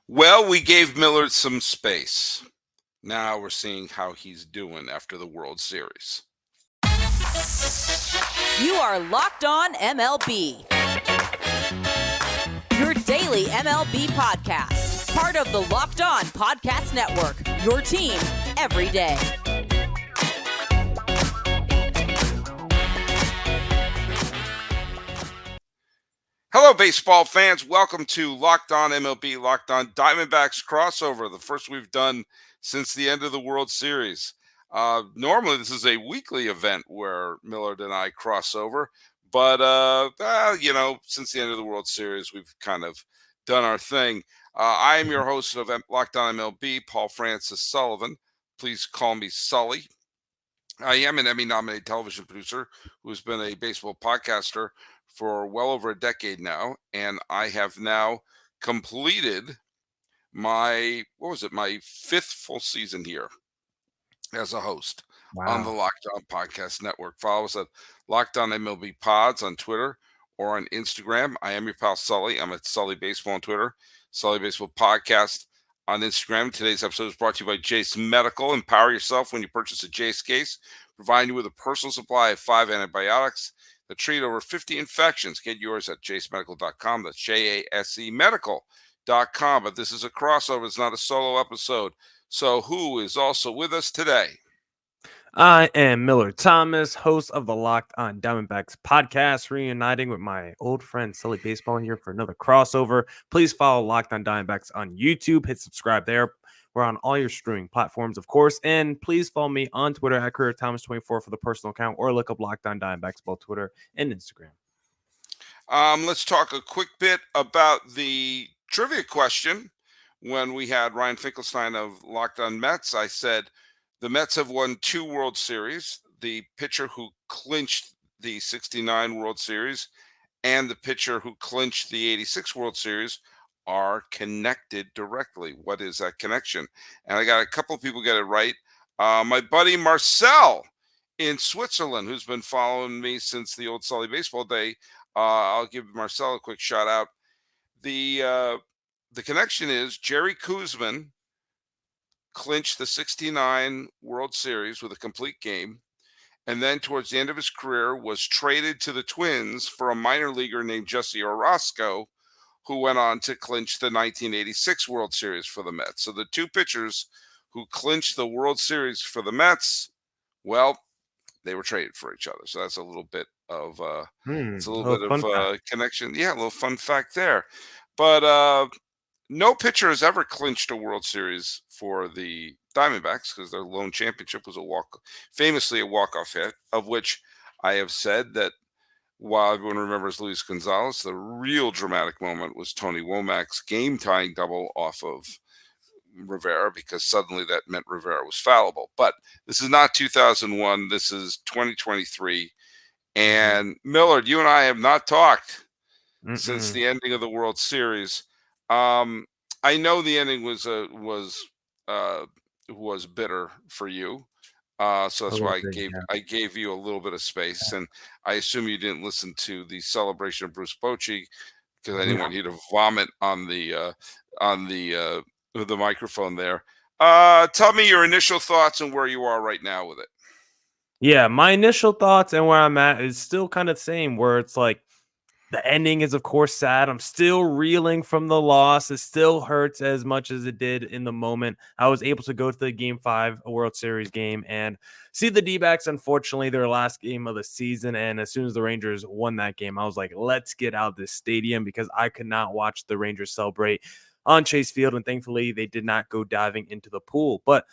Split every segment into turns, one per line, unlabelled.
Well, we gave Millard some space. Now we're seeing how he's doing after the World Series.
You are Locked On MLB. Your daily MLB podcast. Part of the Locked On Podcast Network. Your team every day.
Hello, baseball fans. Welcome to Locked On MLB, Locked On Diamondbacks crossover, the first we've done since the end of the World Series. Normally, this is a weekly event where Millard and I cross over, but, since the end of the World Series, we've kind of done our thing. I am your host of Locked On MLB, Paul Francis Sullivan. Please call me Sully. I am an Emmy-nominated television producer who's been a baseball podcaster for well over a decade now, and I have now completed my fifth full season here as a host on the Locked On Podcast Network. Follow us at Locked On MLB Pods on Twitter or on Instagram. I am your pal Sully. I'm at Sully Baseball on Twitter, Sully Baseball Podcast on Instagram. Today's episode is brought to you by Jase Medical. Empower yourself when you purchase a Jase case, providing you with a personal supply of 5 antibiotics that treat over 50 infections. Get yours at jasemedical.com. That's JASE medical.com. But this is a crossover. It's not a solo episode. So who is also with us today?
I am Millard Thomas, host of the Locked On Diamondbacks podcast, reuniting with my old friend Sully Baseball here for another crossover. Please follow Locked On Diamondbacks on YouTube. Hit subscribe there. We're on all your streaming platforms, of course. And please follow me on Twitter at CareerThomas24 for the personal account, or look up Locked On Diamondbacks, both Twitter and Instagram.
Let's talk a quick bit about the trivia question. When we had Ryan Finkelstein of Locked On Mets, I said the Mets have won 2 World Series. The pitcher who clinched the 69 World Series and the pitcher who clinched the 86 World Series are connected directly. What is that connection? And I got a couple of people get it right. My buddy Marcel in Switzerland, who's been following me since the old Sully Baseball day, I'll give Marcel a quick shout out. The connection is Jerry Koosman clinched the 69 World Series with a complete game, and then towards the end of his career was traded to the Twins for a minor leaguer named Jesse Orosco, who went on to clinch the 1986 World Series for the Mets. So the two pitchers who clinched the World Series for the Mets, well, they were traded for each other. So that's a little bit of connection. Yeah, a little fun fact there. But no pitcher has ever clinched a World Series for the Diamondbacks because their lone championship was famously a walk-off hit, of which I have said that while everyone remembers Luis Gonzalez, the real dramatic moment was Tony Womack's game-tying double off of Rivera, because suddenly that meant Rivera was fallible. But this is not 2001. This is 2023. And Millard, you and I have not talked since the ending of the World Series. I know the ending was bitter for you. So that's why I gave you a little bit of space, and I assume you didn't listen to the celebration of Bruce Bochy because I didn't want you to vomit on the microphone there. Tell me your initial thoughts and where you are right now with it.
Yeah, my initial thoughts and where I'm at is still kind of the same, where it's like the ending is, of course, sad. I'm still reeling from the loss. It still hurts as much as it did in the moment. I was able to go to the Game 5, a World Series game, and see the D-backs, unfortunately, their last game of the season. And as soon as the Rangers won that game, I was like, let's get out of this stadium, because I could not watch the Rangers celebrate on Chase Field. And thankfully, they did not go diving into the pool. But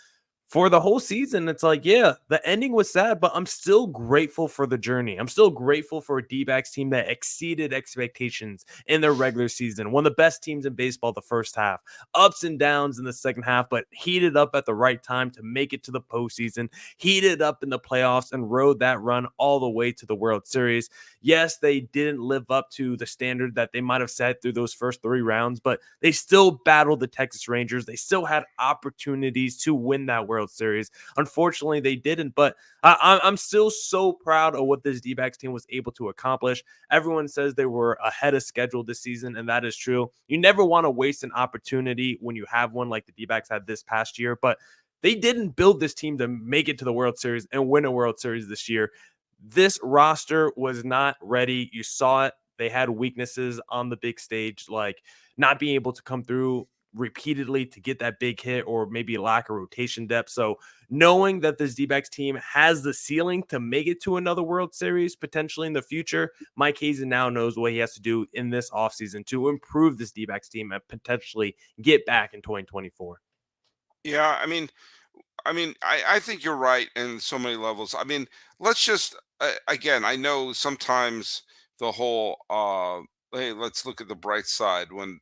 for the whole season, it's like, yeah, the ending was sad, but I'm still grateful for the journey. I'm still grateful for a D-backs team that exceeded expectations in their regular season. One of the best teams in baseball the first half. Ups and downs in the second half, but heated up at the right time to make it to the postseason. Heated up in the playoffs and rode that run all the way to the World Series. Yes, they didn't live up to the standard that they might have set through those first 3 rounds, but they still battled the Texas Rangers. They still had opportunities to win that World Series. Unfortunately, they didn't, but I'm still so proud of what this D-backs team was able to accomplish. Everyone says they were ahead of schedule this season, and that is true. You never want to waste an opportunity when you have one like the D-backs had this past year, but they didn't build this team to make it to the World Series and win a World Series this year. This roster was not ready. You saw it. They had weaknesses on the big stage, like not being able to come through repeatedly to get that big hit or maybe lack of rotation depth. So knowing that this D-backs team has the ceiling to make it to another World Series potentially in the future, Mike Hazen now knows what he has to do in this offseason to improve this D-backs team and potentially get back in 2024.
Yeah, I think you're right in so many levels. Let's just again, I know sometimes the whole hey, let's look at the bright side when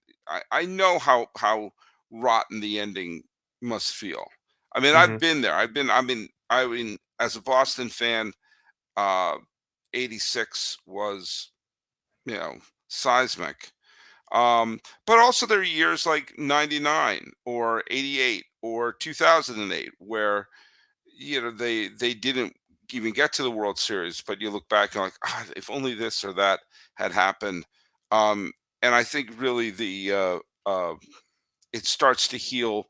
I know how rotten the ending must feel. I've
Mhm.
been there. I mean as a Boston fan, uh 86 was, you know, seismic. But also there are years like 99 or 88 or 2008 where, you know, they didn't even get to the World Series, but you look back and like, ah, if only this or that had happened. Um, and I think really it starts to heal.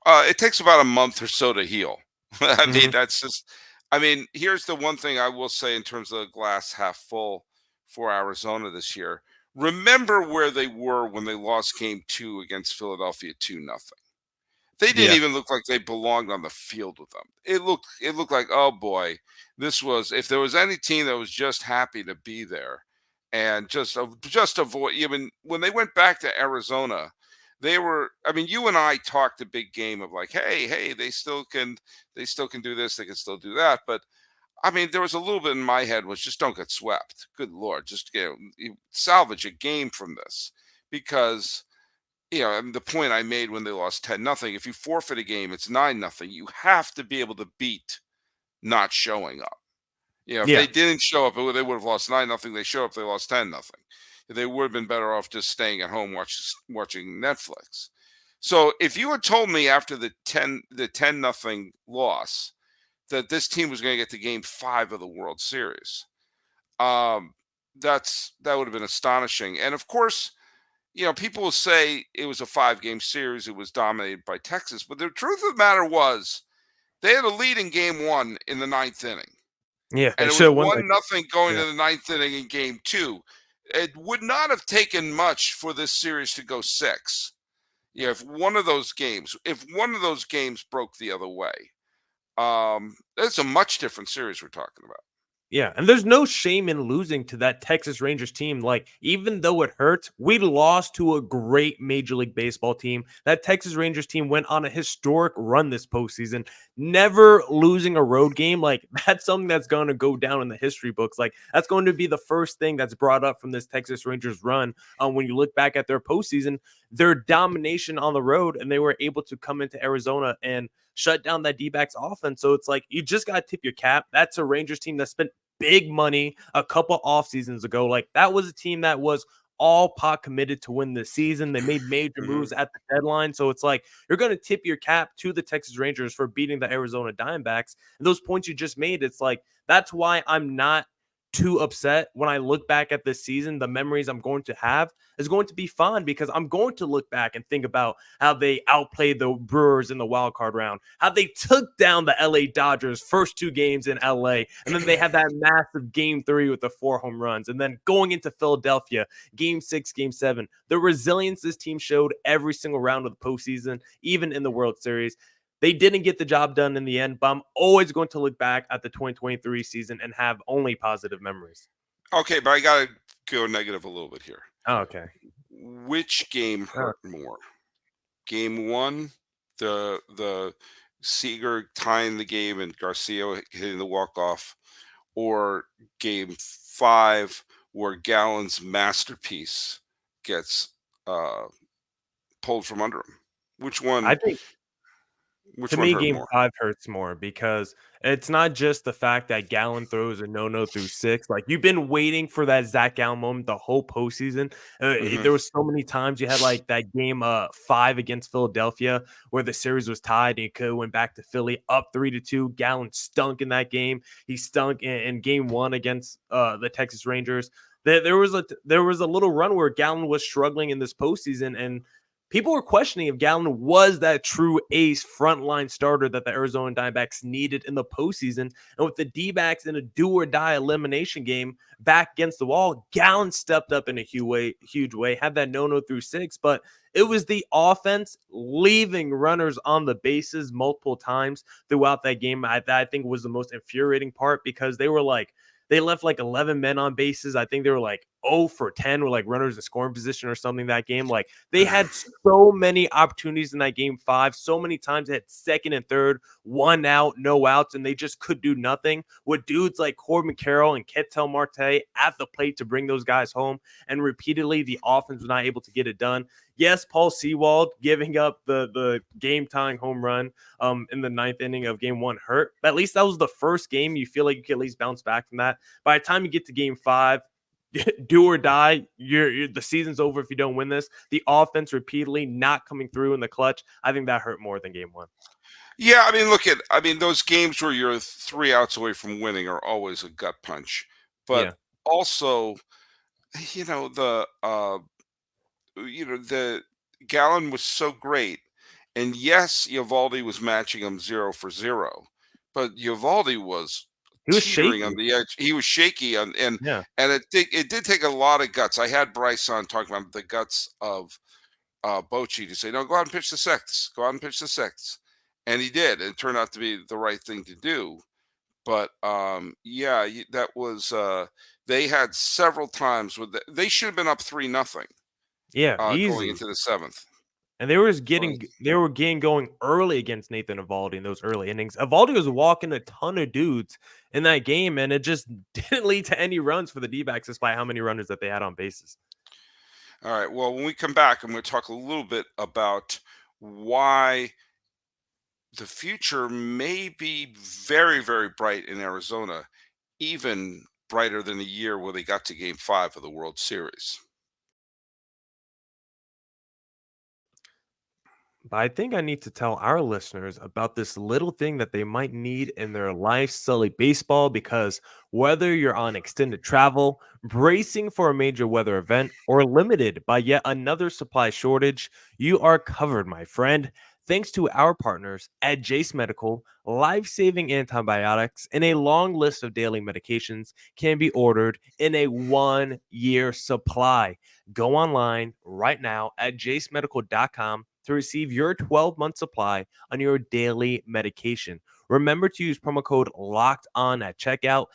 It takes about a month or so to heal.
Mhm.
That's just. Here's the one thing I will say in terms of the glass half full for Arizona this year. Remember where they were when they lost Game 2 against Philadelphia 2-0. They didn't
Yeah.
even look like they belonged on the field with them. It looked like, oh boy, this was, if there was any team that was just happy to be there and just avoid. Even when they went back to Arizona, they were. You and I talked a big game of like, hey, they still can do this, they can still do that. But there was a little bit in my head was just don't get swept. Good Lord, just salvage a game from this because the point I made when they lost 10-0, if you forfeit a game, it's 9-0. You have to be able to beat not showing up. If
Yeah.
they didn't show up, they would have lost 9-0. They show up, they lost 10-0. They would have been better off just staying at home watching Netflix. So if you had told me after the 10-0 loss that this team was going to get to Game 5 of the World Series, um, that would have been astonishing. And of course, people will say it was a 5-game series. It was dominated by Texas. But the truth of the matter was they had a lead in Game 1 in the ninth inning.
Yeah. They
And it
should
was
have won that.
1-0 going
Yeah.
to the ninth inning in Game 2. It would not have taken much for this series to go 6. If one of those games broke the other way, it's a much different series we're talking about.
Yeah, and there's no shame in losing to that Texas Rangers team. Like, even though it hurts, we lost to a great Major League Baseball team. That Texas Rangers team went on a historic run this postseason, never losing a road game. Like, that's something that's going to go down in the history books. Like, that's going to be the first thing that's brought up from this Texas Rangers run. When you look back at their postseason, their domination on the road, and they were able to come into Arizona and shut down that D-backs offense. So it's like you just got to tip your cap. That's a Rangers team that spent big money a couple off seasons ago. Like, that was a team that was all pot committed to win the season. They made major
Mhm.
moves at the deadline. So it's like you're going to tip your cap to the Texas Rangers for beating the Arizona Diamondbacks. And those points you just made, it's like that's why I'm not too upset when I look back at this season. The memories I'm going to have is going to be fun because I'm going to look back and think about how they outplayed the Brewers in the wild card round, how they took down the LA Dodgers first 2 games in LA, and then they had that massive Game 3 with the 4 home runs, and then going into Philadelphia, Game 6, Game 7. The resilience this team showed every single round of the postseason, even in the World Series. They didn't get the job done in the end, but I'm always going to look back at the 2023 season and have only positive memories.
Okay, but I got to go negative a little bit here.
Oh, okay.
Which game hurt more? Game 1, the Seager tying the game and Garcia hitting the walk-off, or Game 5 where Gallen's masterpiece gets pulled from under him? Which
I
one?
think
Which
To
one
me,
hurt
game
more?
5 hurts more because it's not just the fact that Gallen throws a no-no through 6. Like, you've been waiting for that Zac Gallen moment the whole postseason.
Hmm.
There was so many times you had, like, that game 5 against Philadelphia where the series was tied and you could have went back to Philly up 3-2. Gallen stunk in that game. He stunk in game 1 against the Texas Rangers. There was a little run where Gallen was struggling in this postseason, and people were questioning if Gallen was that true ace frontline starter that the Arizona Diamondbacks needed in the postseason. And with the D-backs in a do or die elimination game back against the wall, Gallen stepped up in a huge way, had that no-no through 6, but it was the offense leaving runners on the bases multiple times throughout that game. I think was the most infuriating part because they left like 11 men on bases. I think they were like 0 for 10 with like runners in scoring position or something that game. Like they had so many opportunities in that game 5. So many times they had second and third, 1 out, no outs, and they just could do nothing with dudes like Corbin Carroll and Ketel Marte at the plate to bring those guys home. And repeatedly, the offense was not able to get it done. Yes, Paul Sewald giving up the game tying home run in the 9th inning of game 1 hurt. But at least that was the first game. You feel like you could at least bounce back from that. By the time you get to game 5, do or die, the season's over if you don't win this. The offense repeatedly not coming through in the clutch. I think that hurt more than game 1.
Yeah, I mean, those games where you're 3 outs away from winning are always a gut punch. But
Yeah.
also, you know, the Gallen was so great. And yes, Eovaldi was matching him 0 for 0, but Eovaldi was
He was
teetering on
shaky.
the edge. He was shaky
Yeah.
and it did take a lot of guts. I had Bryce on talking about the guts of Bochy to say, no, go out and pitch the sixth. Go out and pitch the sixth. And he did. It turned out to be the right thing to do. But yeah, that was they had several times with they should have been up 3-0
Yeah.
going
Easy.
into the 7th.
And
Going,
they were getting going early against Nathan Eovaldi in those early innings. Eovaldi was walking a ton of dudes in that game, and it just didn't lead to any runs for the D-backs despite how many runners that they had on bases.
all right. Well, when we come back, I'm going to talk a little bit about why the future may be very, very bright in Arizona, even brighter than a year where they got to game 5 of the World Series.
But I think I need to tell our listeners about this little thing that they might need in their life, Sully Baseball, because whether you're on extended travel, bracing for a major weather event, or limited by yet another supply shortage, you are covered, my friend. Thanks to our partners at Jase Medical, life-saving antibiotics and a long list of daily medications can be ordered in a 1-year supply. Go online right now at jasemedical.com to receive your 12-month supply on your daily medication. Remember to use promo code locked on at checkout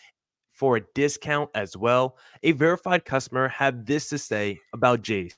for a discount as well. A verified customer had this to say about Jase.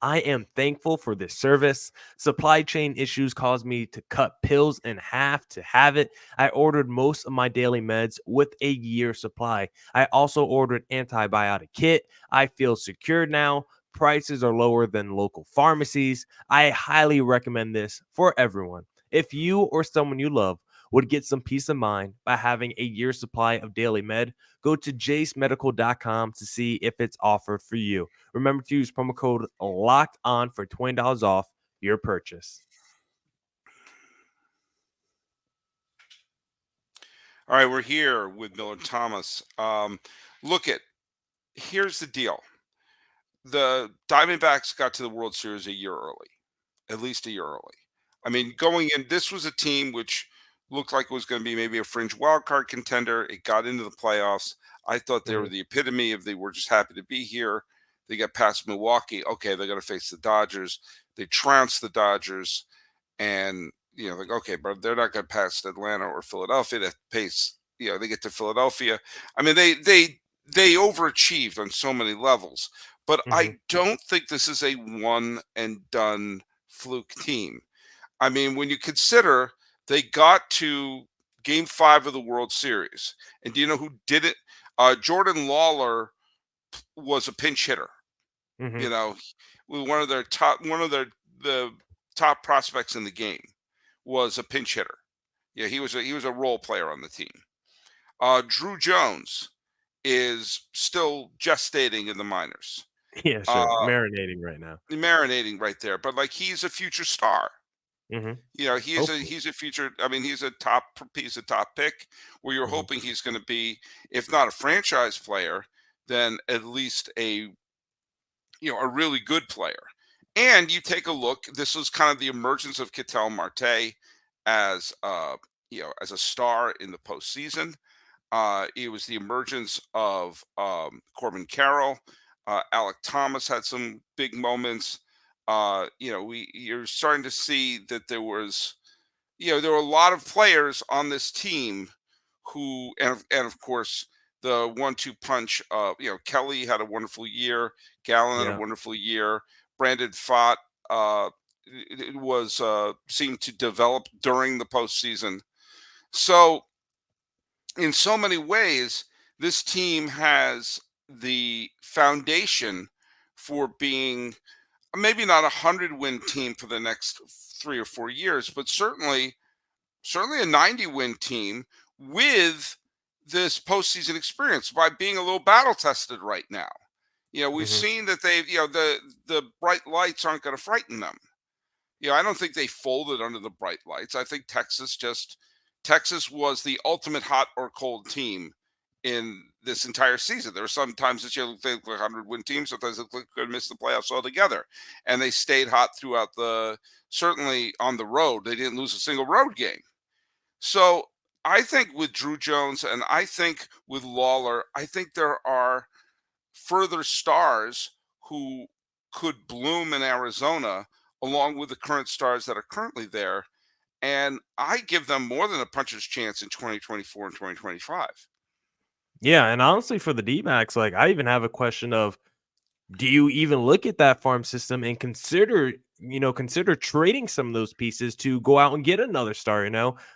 I am thankful for this service. Supply chain issues caused me to cut pills in half to have it. I ordered most of my daily meds with a year supply. I also ordered antibiotic kit. I feel secure now. Prices are lower than local pharmacies. I highly recommend this for everyone. If you or someone you love would get some peace of mind by having a year supply of daily med, go to jasemedical.com to see if it's offered for you. Remember to use promo code locked on for $20 off your purchase.
All right, we're here with Millard Thomas. Look at Here's the deal. The Diamondbacks got to the World Series a year early, at least a year early. I mean, going in, this was a team which looked like it was going to be maybe a fringe wild card contender. It got into the playoffs. I thought they were the epitome of they were just happy to be here. They got past Milwaukee. Okay, they're going to face the Dodgers. They trounced the Dodgers, and like okay, but they're not going to pass Atlanta or Philadelphia. That pace, they get to Philadelphia. I mean, they overachieved on so many levels. But I don't think this is a one and done fluke team. I mean, when you consider they got to game 5 of the World Series, and do you know who did it? Jordan Lawler was a pinch hitter, with one of the top prospects in the game. was a pinch hitter. Yeah, he was a role player on the team. Drew Jones is still gestating in the minors.
Yeah, sure.
Uh,
Marinating right now.
Marinating right there, but like he's a future star.
Mhm.
You know, he's a future. I mean, he's a top pick. Where you're
Mhm.
hoping he's going to be, if not a franchise player, then at least a really good player. And you take a look. This was kind of the emergence of Ketel Marte as as a star in the postseason. It was the emergence of Corbin Carroll. Alec Thomas had some big moments. You're starting to see that there were a lot of players on this team who, and of course, the one-two punch. Kelly had a wonderful year. Gallen had a
Yeah.
wonderful year. Brandon Fott it was seemed to develop during the postseason. So in so many ways, this team has the foundation for being maybe not a 100-win team for the next 3 or 4 years, but certainly a 90-win team with this postseason experience by being a little battle tested right now. We've
Mhm.
seen that the bright lights aren't going to frighten them. I don't think they folded under the bright lights. I think Texas was the ultimate hot or cold team in this entire season. There were some times this year they looked like 100-win teams. Sometimes they could miss the playoffs altogether, and they stayed hot throughout certainly on the road. They didn't lose a single road game. So I think with Drew Jones and I think with Lawler, I think there are further stars who could bloom in Arizona along with the current stars that are currently there. And I give them more than a puncher's chance in 2024 and 2025.
Yeah, and honestly for the D-backs, like, I even have a question of, do you even look at that farm system and consider trading some of those pieces to go out and get another star?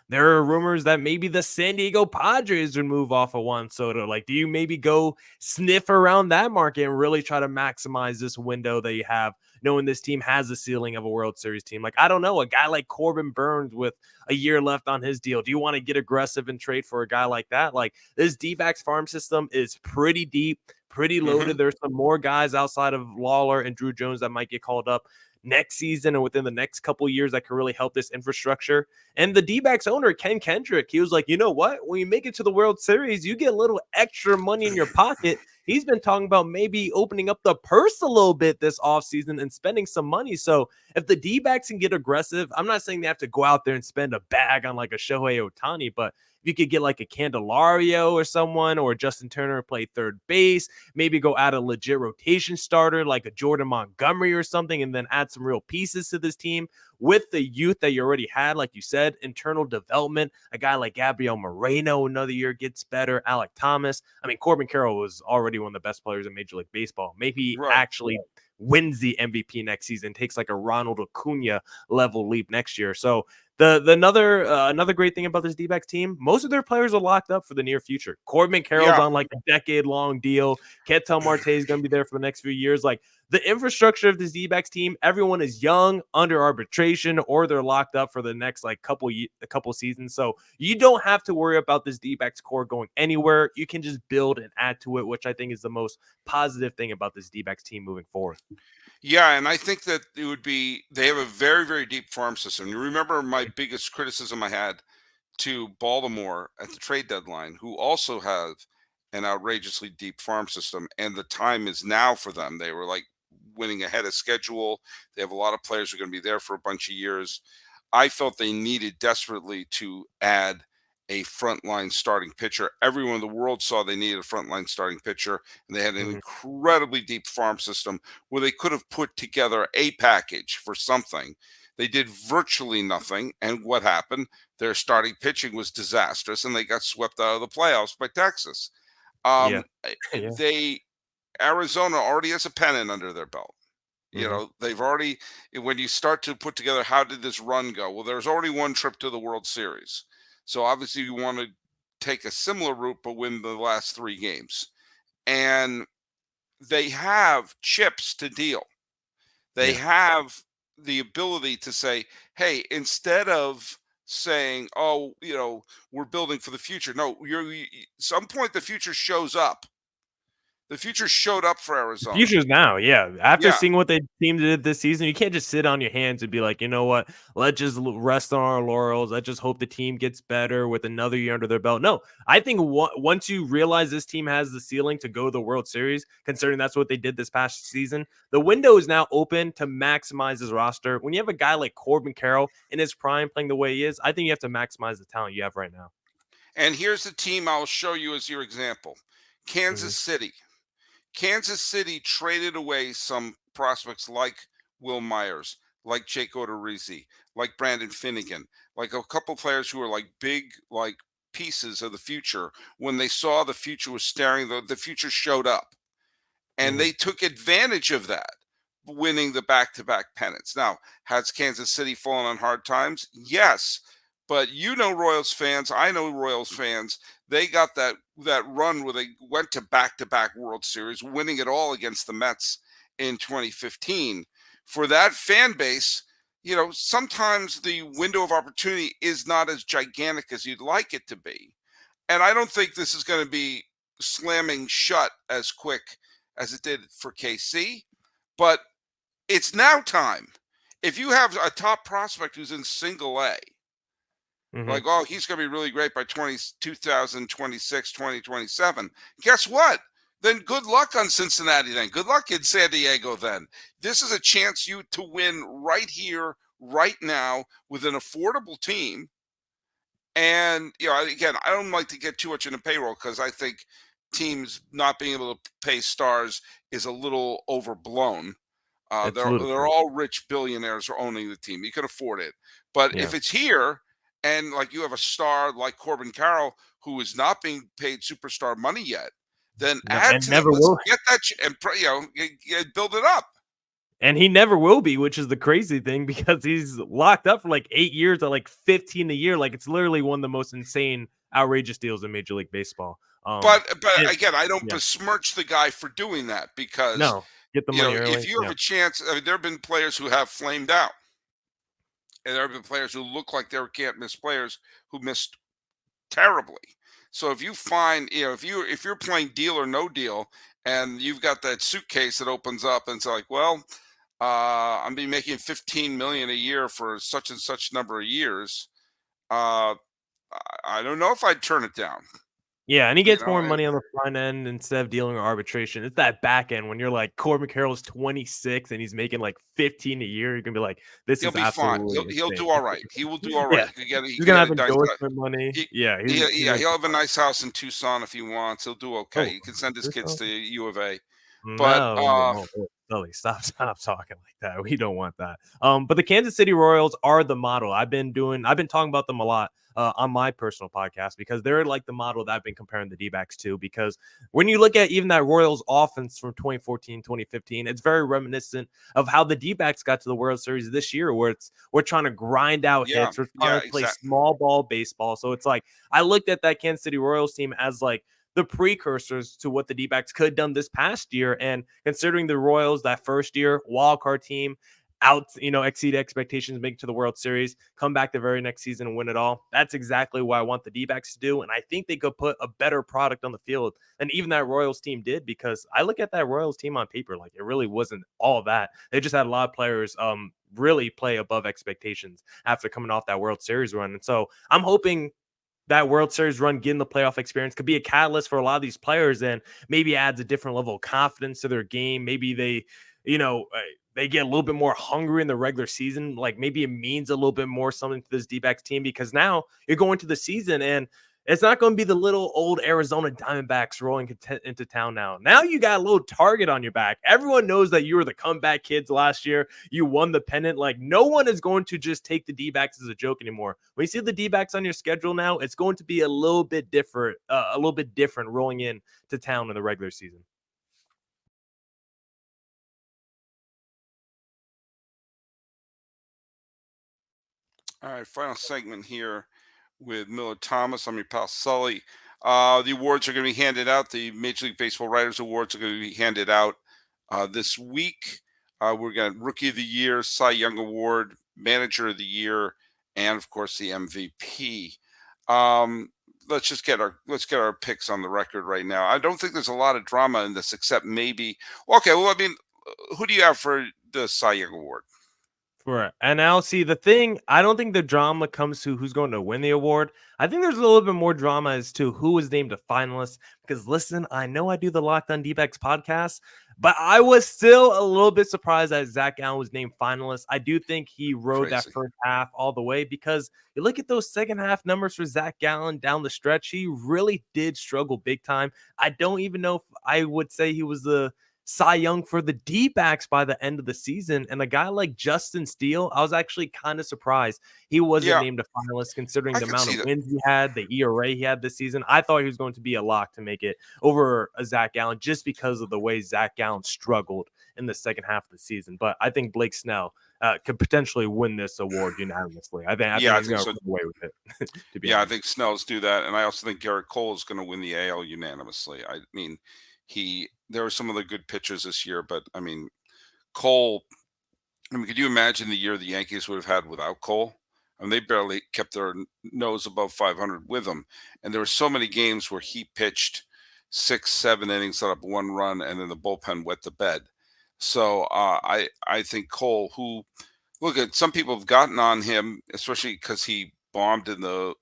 There are rumors that maybe the San Diego Padres would move off of Juan Soto. Like, do you maybe go sniff around that market and really try to maximize this window that you have, knowing this team has the ceiling of a World Series team? Like, I don't know, a guy like Corbin Burns with a year left on his deal, do you want to get aggressive and trade for a guy like that? Like, this D-backs farm system is pretty deep, pretty
Hmm.
loaded. There's some more guys outside of Lawler and Drew Jones that might get called up next season and within the next couple of years that could really help this infrastructure. And the D-backs owner, Ken Kendrick, he was like, you know what? When you make it to the World Series, you get a little extra money in your pocket. He's been talking about maybe opening up the purse a little bit this offseason and spending some money. So if the D-backs can get aggressive, I'm not saying they have to go out there and spend a bag on like a Shohei Ohtani, but if you could get like a Candelario or someone, or Justin Turner play third base, maybe go add a legit rotation starter like a Jordan Montgomery or something, and then add some real pieces to this team with the youth that you already had, like you said, internal development. A guy like Gabriel Moreno another year gets better. Alec Thomas. I mean, Corbin Carroll was already one of the best players in Major League Baseball. Maybe he
Right.
actually wins the MVP next season, takes like a Ronald Acuna level leap next year. So another great thing about this D-backs team, most of their players are locked up for the near future. Corbin Carroll's
Yeah.
on like a decade-long deal. Ketel Marte is going to be there for the next few years. Like, the infrastructure of this D-backs team, everyone is young, under arbitration, or they're locked up for the next like a couple seasons. So you don't have to worry about this D-backs core going anywhere. You can just build and add to it, which I think is the most positive thing about this D-backs team moving forward.
Yeah, and I think that they have a very, very deep farm system. You remember my biggest criticism I had to Baltimore at the trade deadline, who also have an outrageously deep farm system, and the time is now for them. They were like winning ahead of schedule. They have a lot of players who are going to be there for a bunch of years. I felt they needed desperately to add a frontline starting pitcher. Everyone in the world saw they needed a frontline starting pitcher, and they had an
Mhm.
incredibly deep farm system where they could have put together a package for something. They did virtually nothing, and what happened? Their starting pitching was disastrous, and they got swept out of the playoffs by Texas.
Yeah.
Um,
Yeah.
they Arizona already has a pennant under their belt.
Mhm.
They've already, when you start to put together how did this run go? Well, there's already one trip to the World Series. So obviously you want to take a similar route but win the last 3 games. And they have chips to deal. They
Yeah.
have the ability to say, hey, instead of saying, "Oh, we're building for the future." No, some point the future shows up. The future showed up for
The
Arizona.
future's now, yeah. After
Yeah.
seeing what the team did this season, you can't just sit on your hands and be like, you know what? Let's just rest on our laurels. Let's just hope the team gets better with another year under their belt. No, I think once you realize this team has the ceiling to go to the World Series, considering that's what they did this past season, the window is now open to maximize his roster. When you have a guy like Corbin Carroll in his prime playing the way he is, I think you have to maximize the talent you have right now.
And here's the team I'll show you as your example.
Mhm.
Kansas City. Kansas City traded away some prospects like Will Myers, like Jake Odorizzi, like Brandon Finnegan, like a couple players who were like big, like pieces of the future. When they saw the future was staring, the future showed up, and
Mhm.
they took advantage of that, winning the back-to-back pennants. Now, has Kansas City fallen on hard times? Yes, but Royals fans, I know Royals fans. They got that run where they went to back-to-back World Series, winning it all against the Mets in 2015. For that fan base, sometimes the window of opportunity is not as gigantic as you'd like it to be. And I don't think this is going to be slamming shut as quick as it did for KC, but it's now time. If you have a top prospect who's in single A,
Mhm.
like, oh, he's going to be really great by 2026, 2027. Guess what? Then good luck on Cincinnati then. Good luck in San Diego then. This is a chance you to win right here, right now, with an affordable team. And, again, I don't like to get too much into payroll because I think teams not being able to pay stars is a little overblown.
It's
They're
ludicrous.
all rich billionaires are owning the team. You can afford it. But
Yeah.
if it's here and like you have a star like Corbin Carroll who is not being paid superstar money yet, then
No,
add
and
to that.
never
Let's
will.
get that and build it up.
And he never will be, which is the crazy thing because he's locked up for like 8 years at like 15 a year. Like it's literally one of the most insane, outrageous deals in Major League Baseball.
But
And
again, I don't
yeah,
besmirch the guy for doing that because
no, get the money
if
early.
you have
Yeah,
a chance, I mean, there have been players who have flamed out, and there have been players who look like they can't miss players who missed terribly. So if you find, if you're playing deal or no deal, and you've got that suitcase that opens up and it's like, well, I'm be making 15 million a year for such and such number of years. Uh, I don't know if I'd turn it down.
yeah, and he
You
gets
know,
more money on the front end instead of dealing with arbitration. It's that back end when you're like Corbin Carroll's 26 and he's making like 15 a year. You're gonna be like, this
he'll
is
be fine.
absolutely
He'll
insane.
do all right. He will do all right.
Yeah,
He
he's
can
gonna
get
have
a nice.
endorsement money.
He,
Yeah, he's
yeah,
gonna
he'll have a nice house in Tucson if he wants. He'll do okay.
oh,
He can send his
this
kids to U of A. But
no, no, no, Sully, stop talking like that. We don't want that. But the Kansas City Royals are the model. I've been talking about them a lot on my personal podcast because they're like the model that I've been comparing the D-backs to. Because when you look at even that Royals offense from 2014, 2015, it's very reminiscent of how the D-backs got to the World Series this year, where we're trying to grind out
yeah,
hits, we're trying
yeah,
to play
exactly.
small ball baseball. So it's like I looked at that Kansas City Royals team as like the precursors to what the D-backs could have done this past year. And considering the Royals, that first year wild card team, exceed expectations, make it to the World Series, come back the very next season and win it all. That's exactly what I want the D-backs to do. And I think they could put a better product on the field than even that Royals team did, because I look at that Royals team on paper, like it really wasn't all that. They just had a lot of players really play above expectations after coming off that World Series run. And so I'm hoping that World Series run, getting the playoff experience, could be a catalyst for a lot of these players and maybe adds a different level of confidence to their game. Maybe they get a little bit more hungry in the regular season. Like maybe it means a little bit more something to this D-backs team because now you're going to the season and it's not going to be the little old Arizona Diamondbacks rolling into town now. Now you got a little target on your back. Everyone knows that you were the comeback kids last year. You won the pennant. Like no one is going to just take the D-backs as a joke anymore. When you see the D-backs on your schedule now, it's going to be a little bit different, rolling in to town in the regular season.
All right, final segment here with Millard Thomas. I'm your pal Sully. The awards are going to be handed out. The Major League Baseball Writers Awards are going to be handed out this week. We're going to Rookie of the Year, Cy Young Award, Manager of the Year, and of course the MVP. Um, let's get our picks on the record right now. I don't think there's a lot of drama in this, except maybe. Okay, well, I mean, who do you have for the Cy Young Award?
For NL, see the thing, I don't think the drama comes to who's going to win the award. I think there's a little bit more drama as to who was named a finalist. Because listen, I know I do the Locked On D-backs podcast, but I was still a little bit surprised that Zac Gallen was named finalist. I do think he rode that
Crazy.
first half all the way, because you look at those second half numbers for Zac Gallen down the stretch, he really did struggle big time. I don't even know if I would say he was the Cy Young for the D-backs by the end of the season. And a guy like Justin Steele, I was actually kind of surprised he wasn't
Yeah,
named a finalist, considering
I
the
could
amount
see
of
that.
wins he had, the ERA he had this season. I thought he was going to be a lock to make it over a Zac Gallen, just because of the way Zac Gallen struggled in the second half of the season. But I think Blake Snell could potentially win this award unanimously. I think
Yeah, I
he's
think
going
so.
to run away with it. To be
Yeah, I
honest.
think Snell's do that, and I also think Garrett Cole is going to win the AL unanimously. I mean, there were some of the good pitchers this year, but I mean, Cole. I mean, could you imagine the year the Yankees would have had without Cole? I mean, they barely kept their nose above 500 with him, and there were so many games where he pitched 6, 7 innings, let up 1 run, and then the bullpen wet the bed. So I think Cole, who look at some people have gotten on him, especially because he bombed in the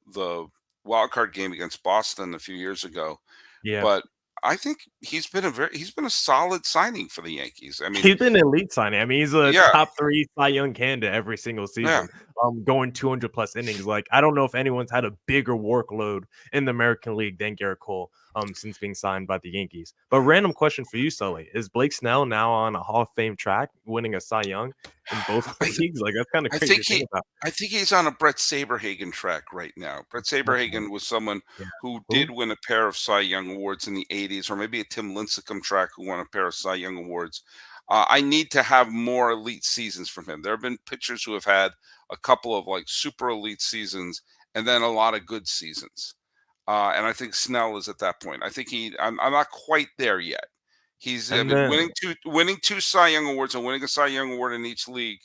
wild card game against Boston a few years ago.
Yeah.
But I think he's been a solid signing for the Yankees. I mean,
He's been an elite signing. I mean, he's a
yeah,
top 3 Cy Young candidate every single
yeah.
season, going 200 plus innings. Like, I don't know if anyone's had a bigger workload in the American League than Garrett Cole since being signed by the Yankees. But random question for you, Sully: is Blake Snell now on a Hall of Fame track, winning a Cy Young in both
I th-
leagues? Like, that's kind of
I
crazy
think
to think about.
I think he's on a Brett Saberhagen track right now. Brett
Okay.
Saberhagen was someone
Yeah.
who
Who?
did win a pair of Cy Young awards in the '80s, or maybe a Tim Lincecum track who won a pair of Cy Young awards. I need to have more elite seasons from him. There have been pitchers who have had a couple of like super elite seasons and then a lot of good seasons. And I think Snell is at that point. I think I'm not quite there yet. I
And
mean,
then
winning two Cy Young awards and winning a Cy Young award in each league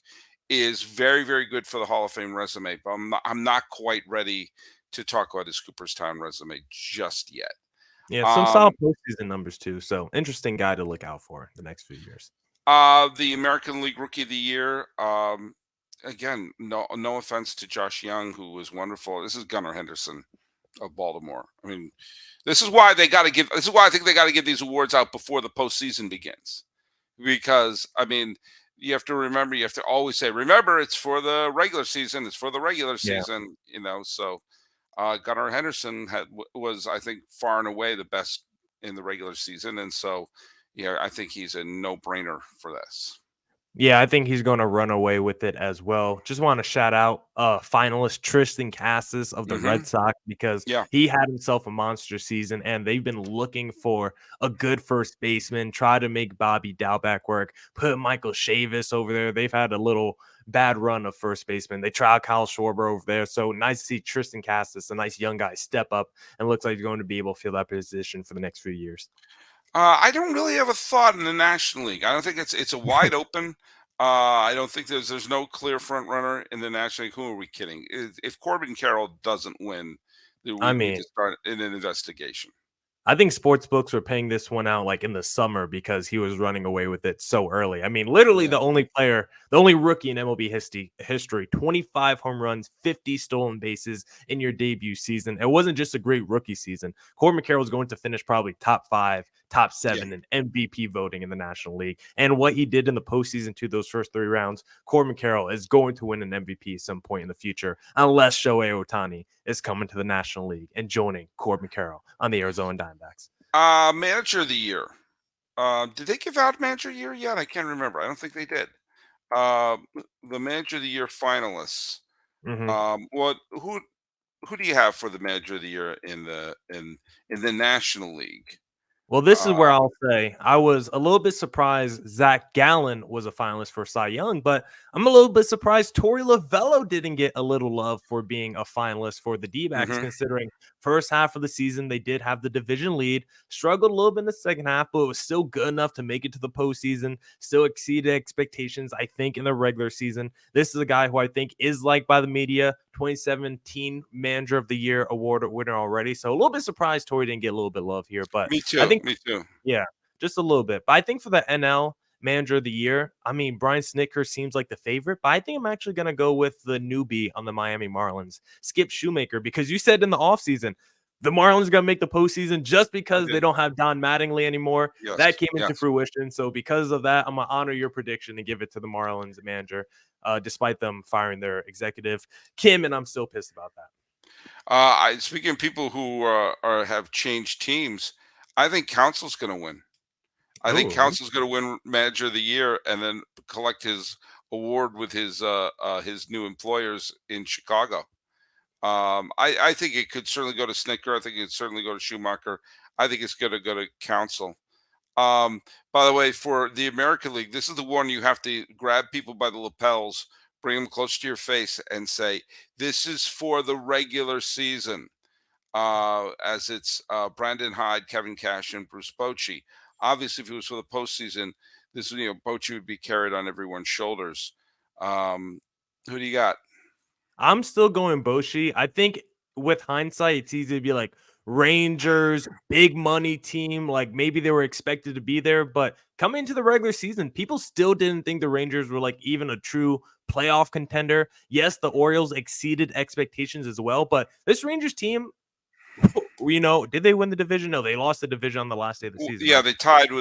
is very, very good for the Hall of Fame resume. But I'm not quite ready to talk about his Cooperstown resume just yet.
yeah, some
Um,
solid postseason numbers too. So interesting guy to look out for the next few years.
the American League Rookie of the Year. Again, no offense to Josh Young, who was wonderful. This is Gunnar Henderson of Baltimore. I mean, this is why they got to give. This is why I think they got to give these awards out before the postseason begins, because I mean, you have to remember. You have to always say, remember, it's for the regular season. It's for the regular
Yeah.
season. You know, so Gunnar Henderson was, I think, far and away the best in the regular season, and so yeah, I think he's a no-brainer for this.
Yeah, I think he's going to run away with it as well. Just want to shout out finalist Tristan Cassis of the
Hmm.
Red Sox, because
Yeah,
he had himself a monster season, and they've been looking for a good first baseman, try to make Bobby Dalbec work, put Michael Chavis over there. They've had a little bad run of first baseman. They tried Kyle Schwarber over there. So nice to see Tristan Cassis, a nice young guy, step up and looks like he's going to be able to fill that position for the next few years.
I don't really have a thought in the National League. I don't think it's a wide open. I don't think there's no clear front runner in the National League. Who are we kidding? If Corbin Carroll doesn't win, then
I
we
mean,
just start an investigation.
I think sports books were paying this one out like in the summer because he was running away with it so early. I mean, literally
Yeah,
the only rookie in MLB history, 25 home runs, 50 stolen bases in your debut season. It wasn't just a great rookie season. Corbin Carroll was going to finish probably top 5, top
yeah.
7 in MVP voting in the National League. And what he did in the postseason to those first 3 rounds, Corbin Carroll is going to win an MVP at some point in the future, unless Shohei Ohtani is coming to the National League and joining Corbin Carroll on the Arizona Diamondbacks.
Manager of the year. Did they give out manager of the year yet? I can't remember. I don't think they did. Uh, the manager of the year finalists.
Mm-hmm.
What who do you have for the manager of the year in the National League?
Well, this is where
Uh,
I'll say I was a little bit surprised Zac Gallen was a finalist for Cy Young, but I'm a little bit surprised Torey Lovello didn't get a little love for being a finalist for the D-backs,
mhm.
considering first half of the season they did have the division lead, struggled a little bit in the second half, but it was still good enough to make it to the postseason, still exceeded expectations, I think, in the regular season. This is a guy who I think is liked by the media. 2017 Manager of the Year award winner already. So a little bit surprised Torrey didn't get a little bit of love here, but
Me
I
too.
think,
Me too.
yeah, just a little bit. But I think for the NL Manager of the Year, I mean, Brian Snitker seems like the favorite, but I think I'm actually going to go with the newbie on the Miami Marlins, Skip Shoemaker, because you said in the offseason, the Marlins are going to make the postseason just because they don't have Don Mattingly anymore.
Yes.
That came into
Yes.
fruition. So because of that, I'm going to honor your prediction and give it to the Marlins manager, despite them firing their executive, Kim, and I'm still pissed about that.
Speaking of people who have changed teams, I think Council's going to win. I think
Oh,
Council's going to win Manager of the Year and then collect his award with his new employers in Chicago. I think it could certainly go to Snicker. I think it could certainly go to Schumacher. I think it's going to go to Council. By the way, for the American League, this is the one you have to grab people by the lapels, bring them close to your face, and say, "This is for the regular season." As it's Brandon Hyde, Kevin Cash, and Bruce Bochy. Obviously, if it was for the postseason, this Bochy would be carried on everyone's shoulders. Who do you got?
I'm still going Boshi. I think with hindsight, it's easy to be like Rangers, big money team. Like maybe they were expected to be there, but coming into the regular season, people still didn't think the Rangers were like even a true playoff contender. Yes, the Orioles exceeded expectations as well, but this Rangers team, did they win the division? No, they lost the division on the last day of the season.
Yeah,
right?
they tied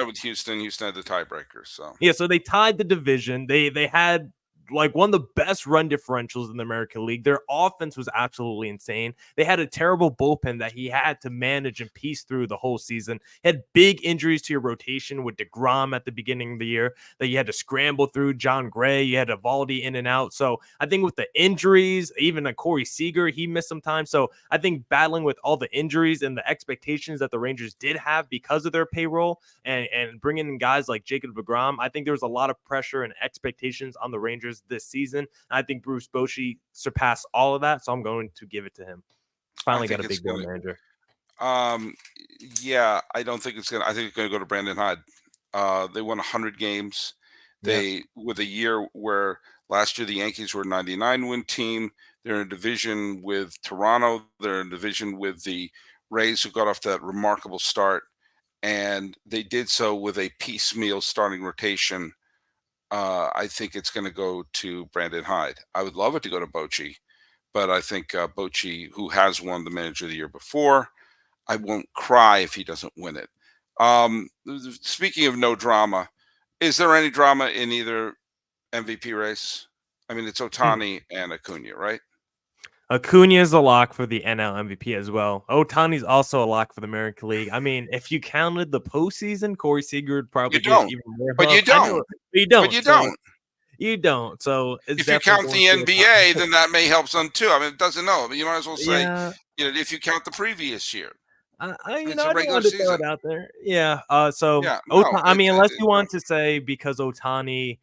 with Houston. Houston had the tiebreaker. So
Yeah, so they tied the division. They had like one of the best run differentials in the American League. Their offense was absolutely insane. They had a terrible bullpen that he had to manage and piece through the whole season. Had big injuries to your rotation with DeGrom at the beginning of the year that you had to scramble through. John Gray, you had Evaldi in and out. So I think with the injuries, even a Corey Seager, he missed some time. So I think battling with all the injuries and the expectations that the Rangers did have because of their payroll and bringing in guys like Jacob DeGrom, I think there was a lot of pressure and expectations on the Rangers this season. I think Bruce Bochy surpassed all of that, so I'm going to give it to him. Finally got a big boy manager.
Yeah, I don't think it's gonna. I think it's gonna go to Brandon Hyde. They won 100 games. With a year where last year the Yankees were a 99 win team. They're in a division with Toronto. They're in a division with the Rays, who got off that remarkable start, and they did so with a piecemeal starting rotation. I think it's going to go to Brandon Hyde. I would love it to go to Bochy, but I think Bochy, who has won the Manager of the Year before, I won't cry if he doesn't win it. Speaking of no drama, is there any drama in either MVP race? I mean, it's Ohtani and Acuna, right?
Acuna is a lock for the NL MVP as well. Ohtani's also a lock for the American League. I mean, if you counted the postseason, Corey Seager would probably get even more.
But you don't.
You don't.
But you don't.
You don't. So it's
if you count the NBA, then that may help some too. I mean, it doesn't know, but you might as well say, if you count the previous year.
I don't want to throw it out there. Yeah. Unless you want to say because Ohtani,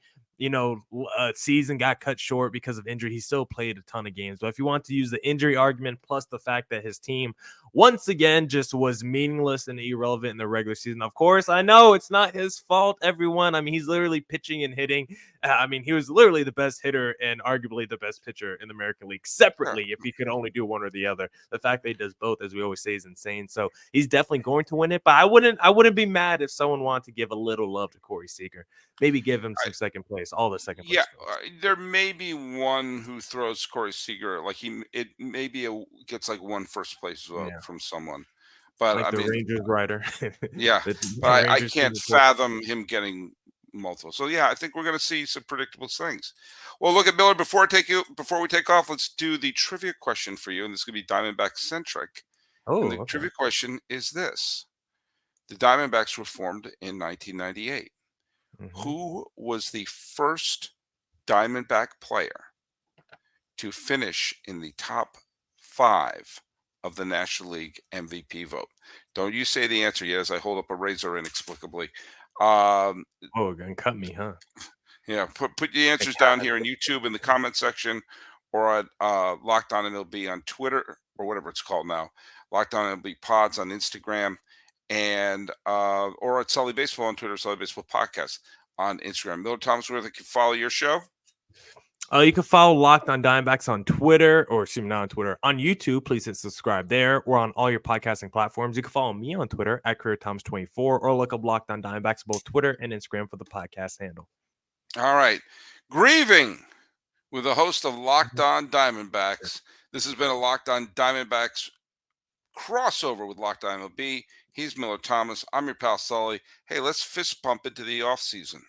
season got cut short because of injury, he still played a ton of games. But if you want to use the injury argument plus the fact that his team once again just was meaningless and irrelevant in the regular season, of course, I know it's not his fault, everyone. I mean, he's literally pitching and hitting. I mean, he was literally the best hitter and arguably the best pitcher in the American League separately if he could only do one or the other. The fact that he does both, as we always say, is insane. So he's definitely going to win it. But I wouldn't be mad if someone wanted to give a little love to Corey Seager. Maybe give him some second place, all the second place.
Yeah, there may be one who throws Corey Seager like gets like one first place vote from someone, but
like the Rangers writer.
But I can't fathom him getting multiple. So yeah, I think we're going to see some predictable things. Well, look at Millard. Before we take off, let's do the trivia question for you, and this is going to be Diamondback centric.
Oh,
and the trivia question is this: the Diamondbacks were formed in 1998. Who was the first Diamondback player to finish in the top 5 of the National League MVP vote? Don't you say the answer yet as I hold up a razor inexplicably.
Gonna cut me, huh?
Yeah, put the answers down here on YouTube in the comment section or at Locked On MLB on Twitter or whatever it's called now. Locked On MLB Pods on Instagram. And or at Sully Baseball on Twitter, Sully Baseball Podcast on Instagram. Millard Thomas, where they can follow your show?
You can follow Locked On Diamondbacks on Twitter, or excuse me, not on Twitter, on YouTube. Please hit subscribe there. Or on all your podcasting platforms. You can follow me on Twitter at CareerThomas24, or look up Locked On Diamondbacks, both Twitter and Instagram for the podcast handle.
All right. Grieving with the host of Locked On Diamondbacks. This has been a Locked On Diamondbacks crossover with Locked On MLB. He's Millard Thomas. I'm your pal Sully. Hey, let's fist pump into the offseason.